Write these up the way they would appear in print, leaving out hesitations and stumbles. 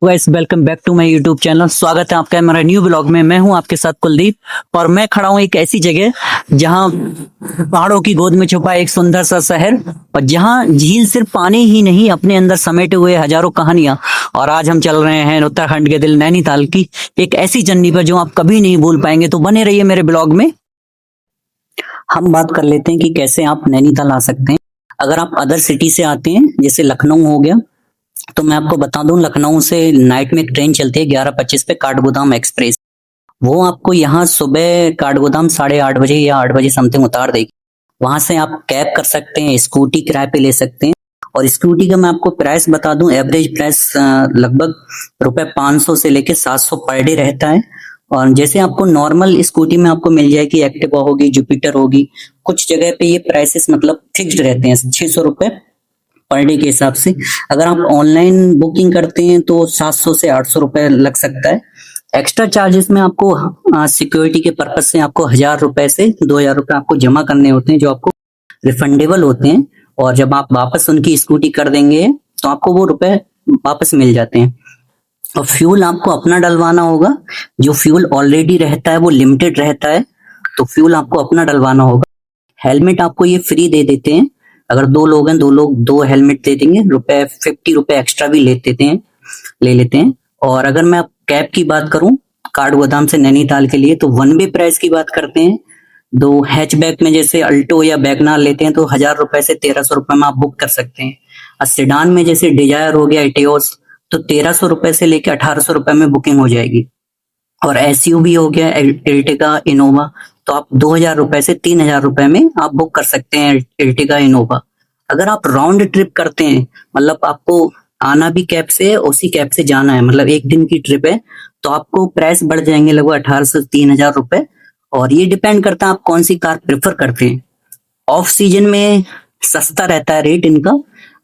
Guys, welcome back to my YouTube channel. स्वागत है आपका हमारा न्यू ब्लॉग में। मैं हूं आपके साथ कुलदीप और मैं खड़ा हूं एक ऐसी जगह जहां पहाड़ों की गोद में छुपा है एक सुंदर सा शहर और जहां झील सिर्फ पानी ही नहीं अपने अंदर समेटे हुए हजारों कहानियां। और आज हम चल रहे हैं उत्तराखंड के दिल नैनीताल की एक ऐसी जर्नी पर जो आप कभी नहीं भूल पाएंगे। तो बने रहिए मेरे ब्लॉग में। हम बात कर लेते हैं कि कैसे आप नैनीताल आ सकते हैं। अगर आप अदर सिटी से आते हैं जैसे लखनऊ हो गया, तो मैं आपको बता दूं लखनऊ से नाइट में एक ट्रेन चलती है 11:25 पे, काठगोदाम एक्सप्रेस। वो आपको यहाँ सुबह काठगोदाम 8:30 बजे या 8 बजे समथिंग उतार देगी। वहां से आप कैब कर सकते हैं, स्कूटी किराए पे ले सकते हैं। और स्कूटी का मैं आपको प्राइस बता दूं, एवरेज प्राइस लगभग ₹500 से लेके 700 पर डे रहता है। और जैसे आपको नॉर्मल स्कूटी में आपको मिल जाएगी, एक्टिवा होगी, जुपिटर होगी, कुछ जगह पे ये प्राइसेस मतलब फिक्स्ड रहते हैं ₹600 पर डे के हिसाब से। अगर आप ऑनलाइन बुकिंग करते हैं तो 700 से 800 रुपए लग सकता है। एक्स्ट्रा चार्जेस में आपको सिक्योरिटी के पर्पज से आपको ₹1000 से ₹2000 आपको जमा करने होते हैं, जो आपको रिफंडेबल होते हैं। और जब आप वापस उनकी स्कूटी कर देंगे तो आपको वो रुपए वापस मिल जाते हैं। और फ्यूल आपको अपना डलवाना होगा। जो फ्यूल ऑलरेडी रहता है वो लिमिटेड रहता है, तो फ्यूल आपको अपना डलवाना होगा। हेलमेट आपको ये फ्री दे देते हैं। अगर 2 लोग हैं, 2 लोग 2 हेलमेट दे देंगे। ₹50 एक्स्ट्रा भी ले लेते हैं। और अगर मैं कैब की बात करूं काठगोदाम से नैनीताल के लिए, तो वन वे प्राइस की बात करते हैं। 2 हैचबैक में जैसे अल्टो या वैगनार लेते हैं तो ₹1000 से ₹1300 में आप बुक कर सकते हैं। और सेडान में जैसे डिजायर हो गया, इटियोस, तो ₹1300 से लेकर ₹1800 में बुकिंग हो जाएगी। और एसयूवी हो गया, एर्टिगा, इनोवा, तो आप ₹2000 से ₹3000 में आप बुक कर सकते हैं एर्टिगा, इनोवा। अगर आप राउंड ट्रिप करते हैं, मतलब आपको आना भी कैब से है, उसी कैब से जाना है, मतलब एक दिन की ट्रिप है, तो आपको प्राइस बढ़ जाएंगे लगभग 1800 से ₹3000। और ये डिपेंड करता है आप कौन सी कार प्रेफर करते हैं। ऑफ सीजन में सस्ता रहता है रेट इनका।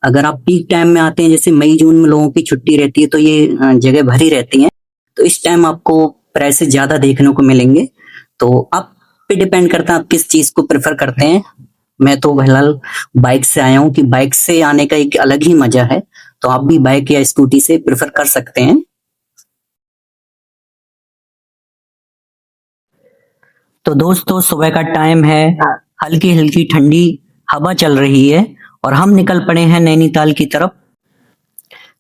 अगर आप पीक टाइम में आते हैं, जैसे मई जून में लोगों की छुट्टी रहती है, तो ये जगह भरी रहती है, तो इस टाइम आपको प्राइसेस ज्यादा देखने को मिलेंगे। तो आप पे डिपेंड करता है आप किस चीज को प्रेफर करते हैं। मैं तो फिलहाल बाइक से आया हूँ कि बाइक से आने का एक अलग ही मजा है, तो आप भी बाइक या स्कूटी से प्रेफर कर सकते हैं। तो दोस्तों, सुबह का टाइम है, हल्की हल्की ठंडी हवा चल रही है और हम निकल पड़े हैं नैनीताल की तरफ।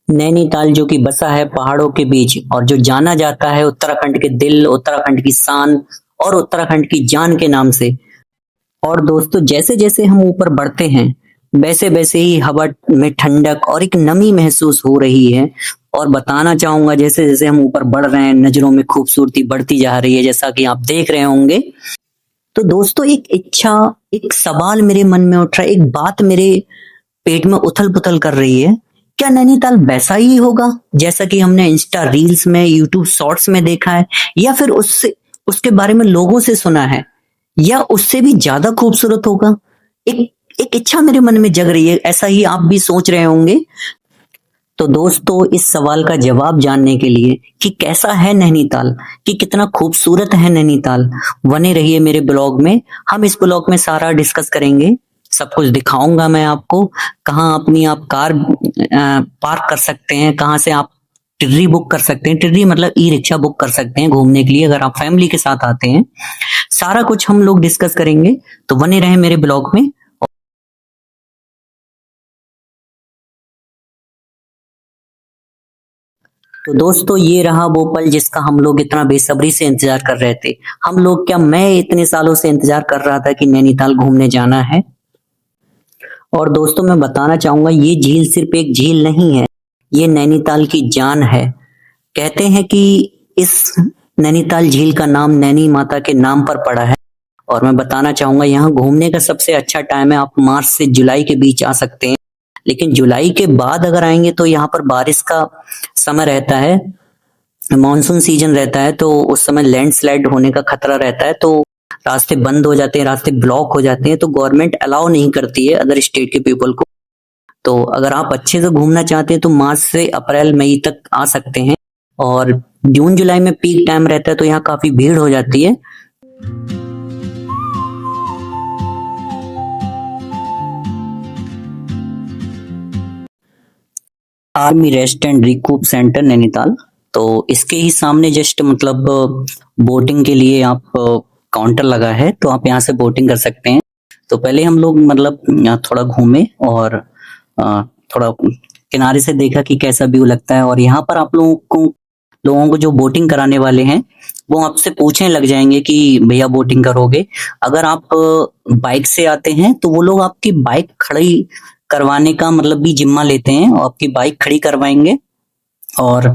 नैनीताल जो कि बसा है पहाड़ों के बीच और जो जाना जाता है उत्तराखंड के दिल, उत्तराखंड की शान और उत्तराखंड की जान के नाम से। और दोस्तों, जैसे जैसे हम ऊपर बढ़ते हैं वैसे वैसे ही हवा में ठंडक और एक नमी महसूस हो रही है। और बताना चाहूंगा, जैसे जैसे हम ऊपर बढ़ रहे हैं नजरों में खूबसूरती बढ़ती जा रही है, जैसा कि आप देख रहे होंगे। तो दोस्तों, एक इच्छा, एक सवाल मेरे मन में उठ रहा है, एक बात मेरे पेट में उथल पुथल कर रही है। क्या नैनीताल वैसा ही होगा जैसा कि हमने इंस्टा रील्स में, यूट्यूब शॉर्ट्स में देखा है, या फिर उससे उसके बारे में लोगों से सुना है, या उससे भी ज्यादा खूबसूरत होगा? एक एक इच्छा मेरे मन में जग रही है, ऐसा ही आप भी सोच रहे होंगे। तो दोस्तों, इस सवाल का जवाब जानने के लिए कि कैसा है नैनीताल, कि कितना खूबसूरत है नैनीताल, बने रहिए मेरे ब्लॉग में। हम इस ब्लॉग में सारा डिस्कस करेंगे, सब कुछ दिखाऊंगा मैं आपको। कहाँ अपनी आप कार पार्क कर सकते हैं, कहाँ से आप टिर्री बुक कर सकते हैं, टिर्री मतलब ई रिक्शा बुक कर सकते हैं घूमने के लिए अगर आप फैमिली के साथ आते हैं। सारा कुछ हम लोग डिस्कस करेंगे, तो बने रहे मेरे ब्लॉग में। तो दोस्तों, ये रहा वो पल जिसका हम लोग इतना बेसब्री से इंतजार कर रहे थे। हम लोग क्या, मैं इतने सालों से इंतजार कर रहा था कि नैनीताल घूमने जाना है। और दोस्तों, मैं बताना चाहूंगा, ये झील सिर्फ एक झील नहीं है, ये नैनीताल की जान है। कहते हैं कि इस नैनीताल झील का नाम नैनी माता के नाम पर पड़ा है। और मैं बताना चाहूंगा, यहाँ घूमने का सबसे अच्छा टाइम है, आप मार्च से जुलाई के बीच आ सकते हैं। लेकिन जुलाई के बाद अगर आएंगे तो यहाँ पर बारिश का समय रहता है, मानसून सीजन रहता है, तो उस समय लैंडस्लाइड होने का खतरा रहता है। तो रास्ते बंद हो जाते हैं, रास्ते ब्लॉक हो जाते हैं, तो गवर्नमेंट अलाउ नहीं करती है अदर स्टेट के पीपल को। तो अगर आप अच्छे से घूमना चाहते हैं तो मार्च से अप्रैल मई तक आ सकते हैं। और जून जुलाई में पीक टाइम रहता है, तो यहाँ काफी भीड़ हो जाती है। Army rest and recoup centre Nainital. तो इसके ही सामने जस्ट मतलब बोटिंग के लिए आप काउंटर लगा है, तो आप यहाँ से बोटिंग कर सकते हैं। तो पहले हम लोग मतलब यहाँ थोड़ा घूमे और थोड़ा किनारे से देखा कि कैसा व्यू लगता है। और यहाँ पर आप लोगों को जो बोटिंग कराने वाले हैं वो आपसे पूछने लग जाएंगे कि भैया बोटिंग करोगे। अगर आप बाइक से आते हैं तो वो लोग आपकी बाइक खड़ी करवाने का मतलब भी जिम्मा लेते हैं और आपकी बाइक खड़ी करवाएंगे और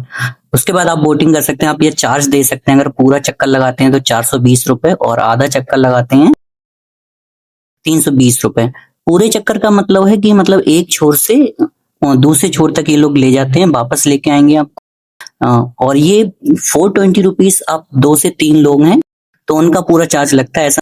उसके बाद आप बोटिंग कर सकते हैं। आप ये चार्ज दे सकते हैं, अगर पूरा चक्कर लगाते हैं तो 420 रुपए और आधा चक्कर लगाते हैं 320 रुपए। पूरे चक्कर का मतलब है कि मतलब एक छोर से दूसरे छोर तक ये लोग ले जाते हैं, वापस लेके आएंगे आप। और ये 420 रुपीज, आप 2 से 3 लोग हैं तो उनका पूरा चार्ज लगता है ऐसा।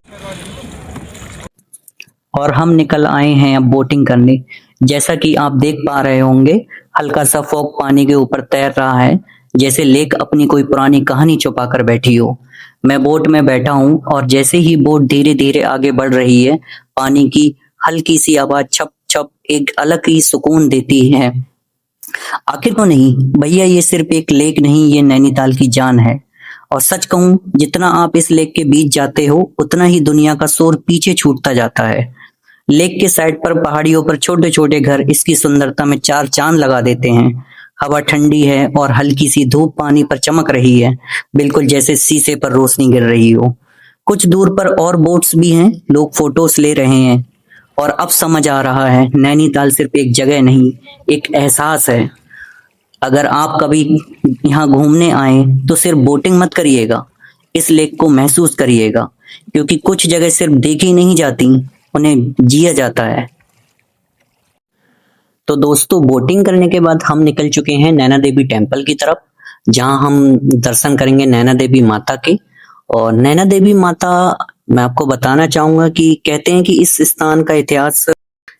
और हम निकल आए हैं अब बोटिंग करने। जैसा कि आप देख पा रहे होंगे, हल्का सा फॉग पानी के ऊपर तैर रहा है, जैसे लेक अपनी कोई पुरानी कहानी छुपा कर बैठी हो। मैं बोट में बैठा हूं और जैसे ही बोट धीरे धीरे आगे बढ़ रही है, पानी की हल्की सी आवाज छप छप एक अलग ही सुकून देती है। आखिर तो नहीं भैया, ये सिर्फ एक लेक नहीं, ये नैनीताल की जान है। और सच कहूं, जितना आप इस लेक के बीच जाते हो उतना ही दुनिया का शोर पीछे छूटता जाता है। लेक के साइड पर पहाड़ियों पर छोटे छोटे घर इसकी सुंदरता में चार चांद लगा देते हैं। हवा ठंडी है और हल्की सी धूप पानी पर चमक रही है, बिल्कुल जैसे शीशे पर रोशनी गिर रही हो। कुछ दूर पर और बोट्स भी हैं, लोग फोटोज ले रहे हैं। और अब समझ आ रहा है, नैनीताल सिर्फ एक जगह नहीं, एक एहसास है। अगर आप कभी यहाँ घूमने आए तो सिर्फ बोटिंग मत करिएगा, इस लेक को महसूस करिएगा, क्योंकि कुछ जगह सिर्फ देखी नहीं जाती, उन्हें जिया जाता है। तो दोस्तों, बोटिंग करने के बाद हम निकल चुके हैं नैना देवी टेम्पल की तरफ, जहां हम दर्शन करेंगे नैना देवी माता के। और नैना देवी माता, मैं आपको बताना चाहूंगा कि कहते हैं कि इस स्थान का इतिहास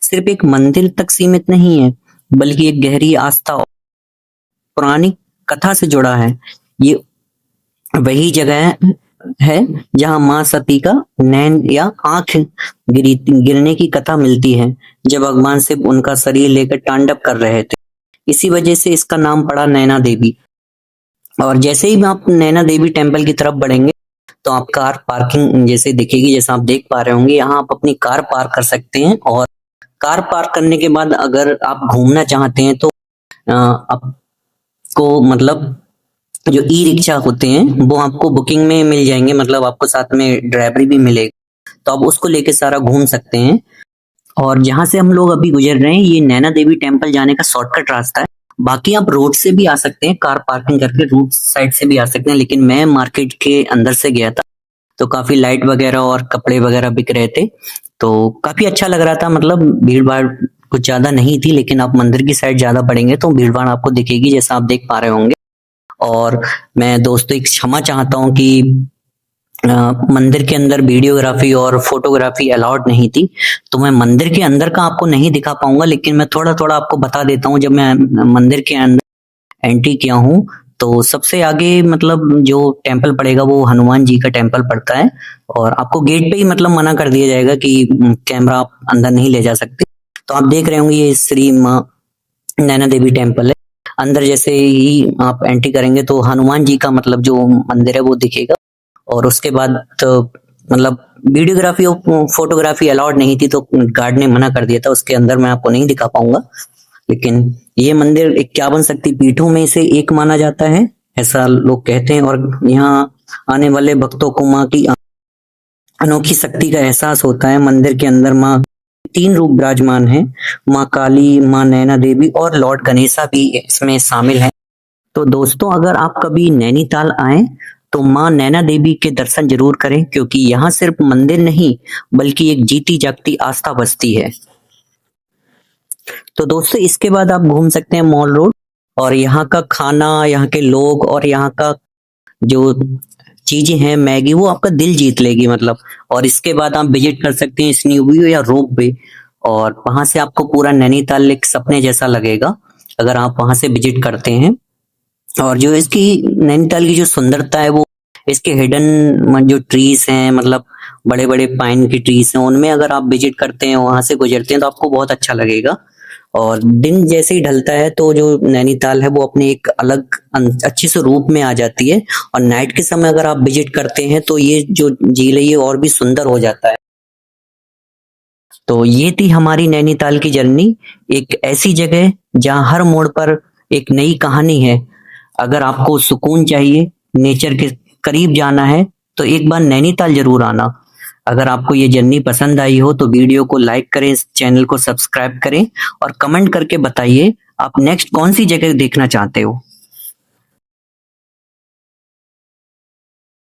सिर्फ एक मंदिर तक सीमित नहीं है, बल्कि एक गहरी आस्था और पुरानी कथा से जुड़ा है। ये वही जगह है जहां मां सती का नैन या आंख गिरने की कथा मिलती है, जब भगवान शिव उनका शरीर लेकर तांडव कर रहे थे। इसी वजह से इसका नाम पड़ा नैना देवी। और जैसे ही आप नैना देवी टेम्पल की तरफ बढ़ेंगे तो आप कार पार्किंग जैसे दिखेगी, जैसा आप देख पा रहे होंगे। यहाँ आप अपनी कार पार्क कर सकते हैं और कार पार्क करने के बाद अगर आप घूमना चाहते हैं तो आपको मतलब जो ई रिक्शा होते हैं वो आपको बुकिंग में मिल जाएंगे, मतलब आपको साथ में ड्राइवरी भी मिलेगा, तो आप उसको लेके सारा घूम सकते हैं। और जहां से हम लोग अभी गुजर रहे हैं, ये नैना देवी टेम्पल जाने का शॉर्टकट रास्ता है। बाकी आप रोड से भी आ सकते हैं, कार पार्किंग करके रोड साइड से भी आ सकते हैं, लेकिन मैं मार्केट के अंदर से गया था तो काफी लाइट वगैरह और कपड़े वगैरह बिक रहे थे, तो काफी अच्छा लग रहा था। मतलब भीड़ भाड़ कुछ ज्यादा नहीं थी, लेकिन आप मंदिर की साइड ज्यादा बढ़ेंगे तो भीड़ भाड़ आपको दिखेगी, जैसा आप देख पा रहे होंगे। और मैं दोस्तों एक क्षमा चाहता हूँ कि मंदिर के अंदर वीडियोग्राफी और फोटोग्राफी अलाउड नहीं थी, तो मैं मंदिर के अंदर का आपको नहीं दिखा पाऊंगा, लेकिन मैं थोड़ा थोड़ा आपको बता देता हूँ। जब मैं मंदिर के अंदर एंट्री किया हूँ तो सबसे आगे मतलब जो टेम्पल पड़ेगा वो हनुमान जी का टेम्पल पड़ता है, और आपको गेट पे ही मतलब मना कर दिया जाएगा कि कैमरा आप अंदर नहीं ले जा सकते। तो आप देख रहे होंगे ये श्री माँ नैना देवी टेम्पल है। अंदर जैसे ही आप एंट्री करेंगे तो हनुमान जी का मतलब जो मंदिर है वो दिखेगा। और उसके बाद तो मतलब वीडियोग्राफी और फोटोग्राफी अलाउड नहीं थी, तो गार्ड ने मना कर दिया था, उसके अंदर मैं आपको नहीं दिखा पाऊंगा। लेकिन ये मंदिर 51 शक्ति पीठों में से एक माना जाता है, ऐसा लोग कहते हैं। और यहाँ आने वाले भक्तों को माँ की अनोखी शक्ति का एहसास होता है। मंदिर के अंदर माँ 3 रूप विराजमान हैं, माँ काली, माँ नैना देवी और लॉर्ड गणेशा भी इसमें शामिल हैं। तो दोस्तों, अगर आप कभी नैनीताल आए तो माँ नैना देवी के दर्शन जरूर करें, क्योंकि यहाँ सिर्फ मंदिर नहीं बल्कि एक जीती जागती आस्था बसती है। तो दोस्तों, इसके बाद आप घूम सकते हैं मॉल रोड, और यहाँ का खाना, यहाँ के लोग और यहाँ का जो चीजें हैं, मैगी, वो आपका दिल जीत लेगी मतलब। और इसके बाद आप विजिट कर सकते हैं स्नो व्यू या रोप वे, और वहां से आपको पूरा नैनीताल एक सपने जैसा लगेगा अगर आप वहां से विजिट करते हैं। और जो इसकी नैनीताल की जो सुंदरता है वो इसके हिडन जो ट्रीज हैं, मतलब बड़े बड़े पाइन की ट्रीज हैं, उनमें अगर आप विजिट करते हैं, वहां से गुजरते हैं तो आपको बहुत अच्छा लगेगा। और दिन जैसे ही ढलता है तो जो नैनीताल है वो अपने एक अलग अच्छे से रूप में आ जाती है। और नाइट के समय अगर आप विजिट करते हैं तो ये जो झील है ये और भी सुंदर हो जाता है। तो ये थी हमारी नैनीताल की जर्नी, एक ऐसी जगह जहां हर मोड़ पर एक नई कहानी है। अगर आपको सुकून चाहिए, नेचर के करीब जाना है, तो एक बार नैनीताल जरूर आना। अगर आपको ये जर्नी पसंद आई हो तो वीडियो को लाइक करें, इस चैनल को सब्सक्राइब करें और कमेंट करके बताइए आप नेक्स्ट कौन सी जगह देखना चाहते हो।